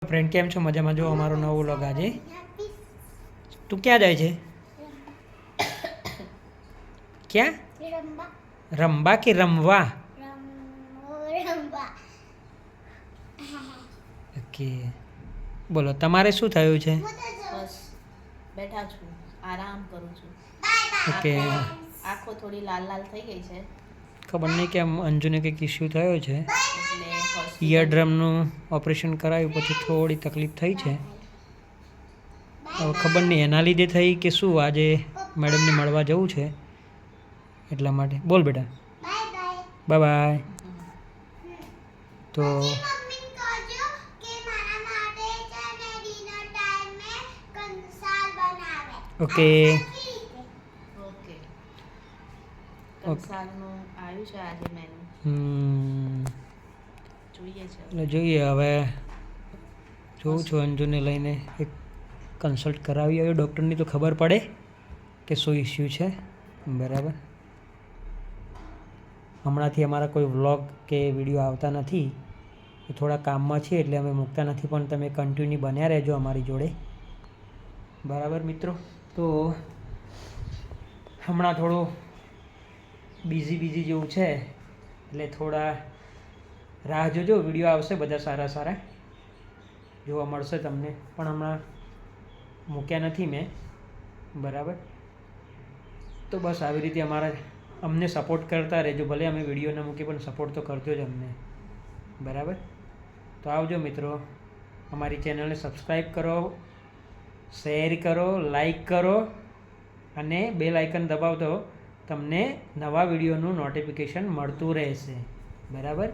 Friend કેમ છો? મજામાં? જો અમારો નવો વ્લોગ આજે. તું ક્યાં જાય છે? ક્યાં? રંબા કે રમવા? ઓકે, બોલો તમારે શું થયું છે? બસ બેઠા છું, આરામ કરું છું. ઓકે, આંખો થોડી લાલ લાલ થઈ ગઈ છે ખબર નહીં કે અંજુને કંઈક ઇસ્યુ થયો છે. એટલે ઇયરડ્રમનું ઓપરેશન કરાવ્યું પછી થોડી તકલીફ થઈ છે. હવે ખબર નહીં એના લીધે થઈ કે શું. આજે મેડમને મળવા જવું છે એટલા માટે. બોલ બેટા, બાય બાય. તો ઓકે ઓકે કંસારનું આવ્યું છે આજે મેનુ, જોઈએ છે. એટલે જોઈએ હવે. જોઉં છું અંજુને લઈને એક કન્સલ્ટ કરાવી આવ્યો ડૉક્ટરની, તો ખબર પડે કે શું ઇસ્યુ છે. બરાબર. હમણાંથી અમારા કોઈ વ્લોગ કે વિડીયો આવતા નથી, એ થોડા કામમાં છે એટલે અમે મૂકતા નથી, પણ તમે કન્ટિન્યુ બન્યા રહેજો અમારી જોડે. બરાબર મિત્રો. તો હમણાં થોડું બિઝી જેવું છે એટલે થોડા રાહ જોજો. વિડીયો આવશે બધા સારા સારા જોવા મળશે તમને, પણ હમણાં મૂક્યા નથી મેં. બરાબર. તો બસ આવી રીતે અમને સપોર્ટ કરતા રહેજો. ભલે અમે વિડીયો ન મૂકીએ પણ સપોર્ટ તો કરજો જ અમને. બરાબર. તો આવજો મિત્રો, અમારી ચેનલને સબસ્ક્રાઈબ કરો, શેર કરો, લાઈક કરો અને બેલ આઇકન દબાવતો તમને નવા વિડીયોનું નોટિફિકેશન મળતું રહેશે. બરાબર.